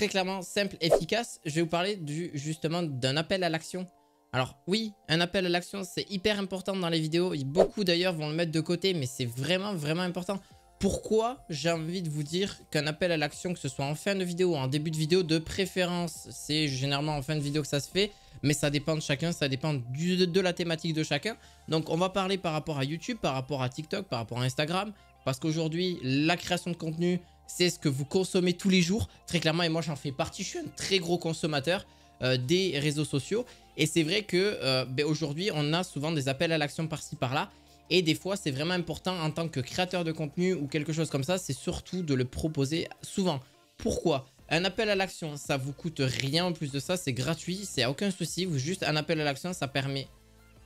très clairement, simple, efficace. Je vais vous parler justement d'un appel à l'action. Alors oui, un appel à l'action, c'est hyper important dans les vidéos. Beaucoup d'ailleurs vont le mettre de côté, mais c'est vraiment, vraiment important. Pourquoi j'ai envie de vous dire qu'un appel à l'action, que ce soit en fin de vidéo ou en début de vidéo, de préférence, c'est généralement en fin de vidéo que ça se fait, mais ça dépend de chacun, ça dépend de la thématique de chacun. Donc on va parler par rapport à YouTube, par rapport à TikTok, par rapport à Instagram, parce qu'aujourd'hui, la création de contenu, c'est ce que vous consommez tous les jours, très clairement, et moi j'en fais partie, je suis un très gros consommateur des réseaux sociaux, et c'est vrai que aujourd'hui, on a souvent des appels à l'action par-ci, par-là, et des fois, c'est vraiment important en tant que créateur de contenu ou quelque chose comme ça, c'est surtout de le proposer souvent. Pourquoi? Un appel à l'action, ça vous coûte rien en plus de ça, c'est gratuit, c'est aucun souci. Juste un appel à l'action, ça permet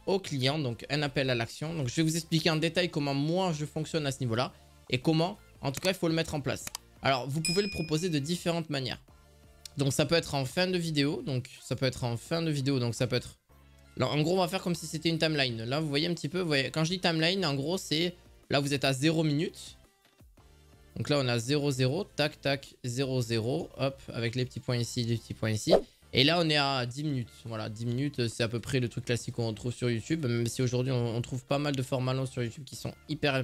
au client, donc un appel à l'action. Donc je vais vous expliquer en détail comment moi je fonctionne à ce niveau-là et comment, en tout cas, il faut le mettre en place. Alors, vous pouvez le proposer de différentes manières. Donc ça peut être en fin de vidéo, donc ça peut être Alors en gros on va faire comme si c'était une timeline. Là vous voyez un petit peu, vous voyez, quand je dis timeline en gros c'est, là vous êtes à 0 minutes. Donc là on a 0 0, tac tac 0 0, hop, avec les petits points ici, les petits points ici. Et là on est à 10 minutes, voilà 10 minutes c'est à peu près le truc classique qu'on retrouve sur YouTube. Même si aujourd'hui on trouve pas mal de formats longs sur YouTube qui sont hyper,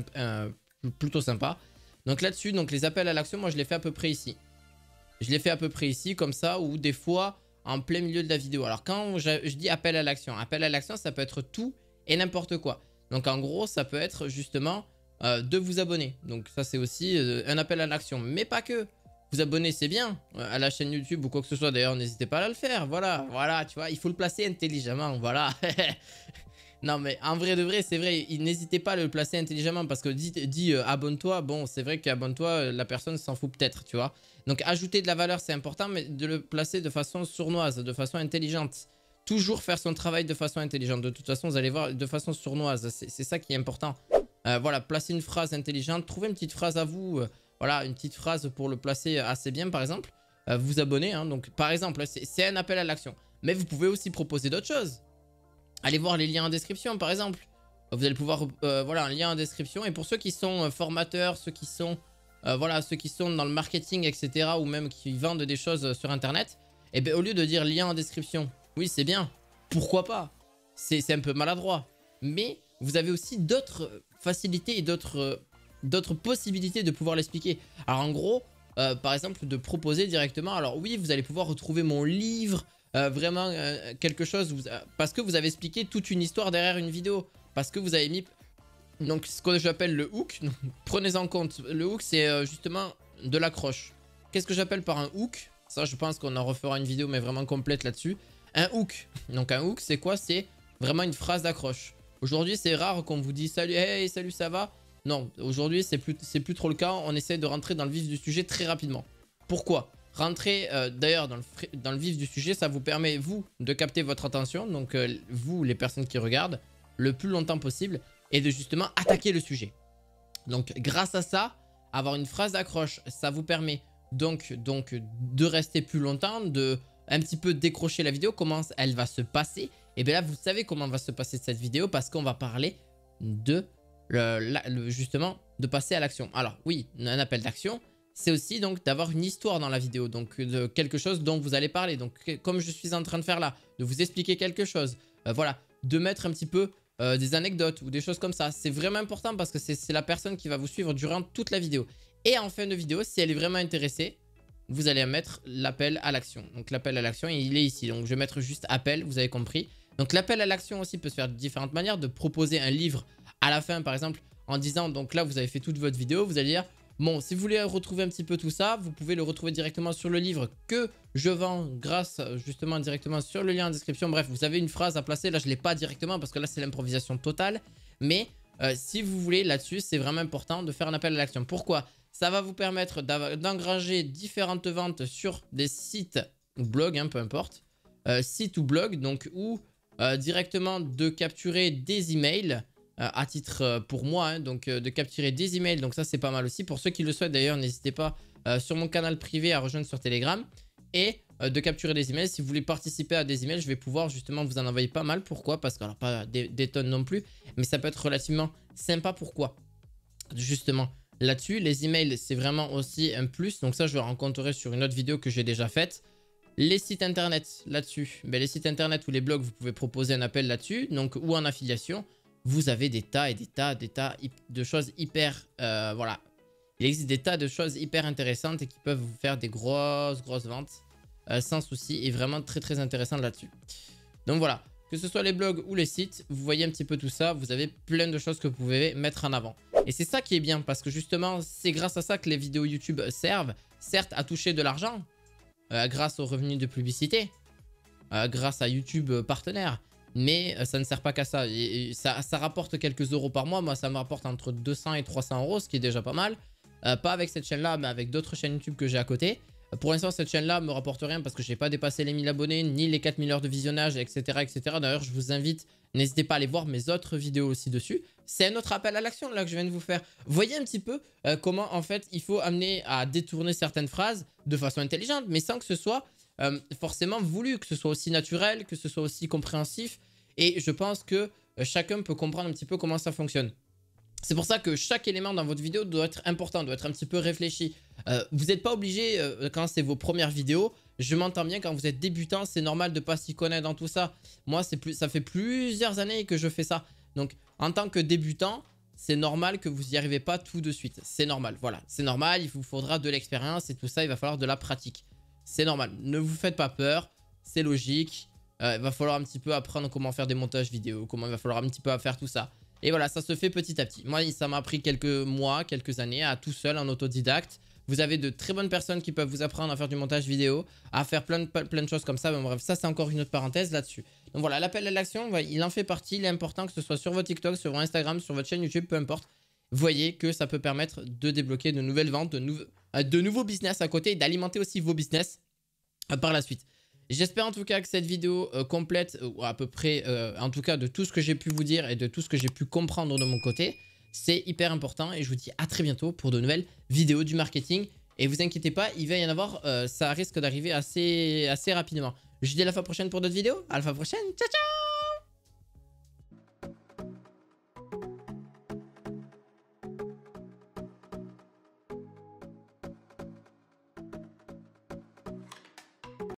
plutôt sympas. Donc là-dessus, donc les appels à l'action, moi je les fais à peu près ici. Je les fais à peu près ici comme ça, ou des fois en plein milieu de la vidéo. Alors quand je dis appel à l'action ça peut être tout et n'importe quoi. Donc en gros ça peut être justement de vous abonner. Donc ça c'est aussi un appel à l'action, mais pas que. Vous abonner c'est bien à la chaîne YouTube ou quoi que ce soit, d'ailleurs n'hésitez pas à le faire. Voilà, voilà, tu vois, il faut le placer intelligemment, voilà. Non mais en vrai de vrai, c'est vrai, n'hésitez pas à le placer intelligemment, parce que dit abonne-toi, bon c'est vrai qu'abonne-toi, la personne s'en fout peut-être, tu vois. Donc ajouter de la valeur c'est important, mais de le placer de façon sournoise, de façon intelligente. Toujours faire son travail de façon intelligente. De toute façon vous allez voir, de façon sournoise, c'est ça qui est important. Voilà, placer une phrase intelligente, trouver une petite phrase à vous, voilà, une petite phrase pour le placer assez bien par exemple. Vous abonner, hein, donc par exemple c'est un appel à l'action. Mais vous pouvez aussi proposer d'autres choses. Allez voir les liens en description par exemple. Vous allez pouvoir, voilà, un lien en description. Et pour ceux qui sont formateurs, ceux qui sont, voilà, ceux qui sont dans le marketing, etc. ou même qui vendent des choses sur internet, et bien au lieu de dire lien en description, oui c'est bien, pourquoi pas, c'est un peu maladroit. Mais vous avez aussi d'autres facilités et d'autres possibilités de pouvoir l'expliquer. Alors en gros, par exemple de proposer directement, alors oui vous allez pouvoir retrouver mon livre, vraiment quelque chose, parce que vous avez expliqué toute une histoire derrière une vidéo, parce que vous avez mis donc ce que j'appelle le hook. Prenez en compte, le hook c'est justement de l'accroche. Qu'est-ce que j'appelle par un hook? Ça je pense qu'on en refera une vidéo mais vraiment complète là-dessus. Un hook, donc un hook c'est quoi? C'est vraiment une phrase d'accroche. Aujourd'hui c'est rare qu'on vous dise salut, hey salut ça va. Non, aujourd'hui c'est plus trop le cas, on essaie de rentrer dans le vif du sujet très rapidement. Pourquoi? Rentrer d'ailleurs dans le vif du sujet, ça vous permet, vous, de capter votre attention, donc vous, les personnes qui regardent, le plus longtemps possible, et de justement attaquer le sujet. Donc grâce à ça, avoir une phrase d'accroche, ça vous permet donc de rester plus longtemps, de un petit peu décrocher la vidéo, comment elle va se passer. Et bien là, vous savez comment va se passer cette vidéo, parce qu'on va parler de justement de passer à l'action. Alors oui, un appel d'action, c'est aussi donc d'avoir une histoire dans la vidéo, donc de quelque chose dont vous allez parler. Donc comme je suis en train de faire là, de vous expliquer quelque chose, voilà, de mettre un petit peu des anecdotes ou des choses comme ça. C'est vraiment important parce que c'est la personne qui va vous suivre durant toute la vidéo. Et en fin de vidéo, si elle est vraiment intéressée, vous allez mettre l'appel à l'action. Donc l'appel à l'action, il est ici. Donc je vais mettre juste appel, vous avez compris. Donc l'appel à l'action aussi peut se faire de différentes manières, de proposer un livre à la fin par exemple, en disant, donc là vous avez fait toute votre vidéo, vous allez dire, bon, si vous voulez retrouver un petit peu tout ça, vous pouvez le retrouver directement sur le livre que je vends grâce justement directement sur le lien en description. Bref, vous avez une phrase à placer. Là, je ne l'ai pas directement parce que là, c'est l'improvisation totale. Mais si vous voulez, là-dessus, c'est vraiment important de faire un appel à l'action. Pourquoi? Ça va vous permettre d'engranger différentes ventes sur des sites ou blogs, hein, peu importe. Sites ou blogs, donc, ou directement de capturer des emails. À titre pour moi, hein, donc de capturer des emails, donc ça c'est pas mal aussi. Pour ceux qui le souhaitent d'ailleurs, n'hésitez pas sur mon canal privé à rejoindre sur Telegram, et de capturer des emails. Si vous voulez participer à des emails, je vais pouvoir justement vous en envoyer pas mal. Pourquoi? Parce que, alors pas des tonnes non plus, mais ça peut être relativement sympa. Pourquoi? Justement, là-dessus. Les emails, c'est vraiment aussi un plus. Donc ça, je vais rencontrer sur une autre vidéo que j'ai déjà faite. Les sites internet là-dessus, les sites internet ou les blogs, vous pouvez proposer un appel là-dessus, donc ou en affiliation. Vous avez des tas et des tas de choses hyper, voilà. Il existe des tas de choses hyper intéressantes et qui peuvent vous faire des grosses ventes sans souci et vraiment très intéressant là-dessus. Donc voilà, que ce soit les blogs ou les sites, vous voyez un petit peu tout ça, vous avez plein de choses que vous pouvez mettre en avant. Et c'est ça qui est bien parce que justement, c'est grâce à ça que les vidéos YouTube servent, certes à toucher de l'argent, grâce aux revenus de publicité, grâce à YouTube partenaire. Mais ça ne sert pas qu'à ça. Et ça rapporte quelques euros par mois. Moi, ça me rapporte entre 200 et 300 euros, ce qui est déjà pas mal. Pas avec cette chaîne-là, mais avec d'autres chaînes YouTube que j'ai à côté. Pour l'instant, cette chaîne-là me rapporte rien parce que je n'ai pas dépassé les 1000 abonnés, ni les 4000 heures de visionnage, etc. etc. D'ailleurs, je vous invite, n'hésitez pas à aller voir mes autres vidéos aussi dessus. C'est un autre appel à l'action là que je viens de vous faire. Voyez un petit peu comment en fait il faut amener à détourner certaines phrases de façon intelligente, mais sans que ce soit forcément voulu, que ce soit aussi naturel, que ce soit aussi compréhensif. Et je pense que chacun peut comprendre un petit peu comment ça fonctionne. C'est pour ça que chaque élément dans votre vidéo doit être important, doit être un petit peu réfléchi. Vous n'êtes pas obligé, quand c'est vos premières vidéos, je m'entends bien, quand vous êtes débutant, c'est normal de ne pas s'y connaître dans tout ça. Moi, ça fait plusieurs années que je fais ça. Donc, en tant que débutant, c'est normal que vous n'y arrivez pas tout de suite. C'est normal, voilà. C'est normal, il vous faudra de l'expérience et tout ça, il va falloir de la pratique. C'est normal, ne vous faites pas peur, c'est logique. Il va falloir un petit peu apprendre comment faire des montages vidéo, comment il va falloir un petit peu faire tout ça. Et voilà, ça se fait petit à petit. Moi, ça m'a pris quelques mois, quelques années à tout seul, en autodidacte. Vous avez de très bonnes personnes qui peuvent vous apprendre à faire du montage vidéo, à faire plein de choses comme ça. Mais bref, ça, c'est encore une autre parenthèse là-dessus. Donc voilà, l'appel à l'action, il en fait partie. Il est important que ce soit sur votre TikTok, sur votre Instagram, sur votre chaîne YouTube, peu importe. Vous voyez que ça peut permettre de débloquer de nouvelles ventes, de nouveaux business à côté et d'alimenter aussi vos business par la suite. J'espère en tout cas que cette vidéo complète, ou à peu près, en tout cas de tout ce que j'ai pu vous dire et de tout ce que j'ai pu comprendre de mon côté, c'est hyper important et je vous dis à très bientôt pour de nouvelles vidéos du marketing. Et vous inquiétez pas, il va y en avoir, ça risque d'arriver assez rapidement. Je vous dis à la fois prochaine pour d'autres vidéos. À la fois prochaine, ciao ciao!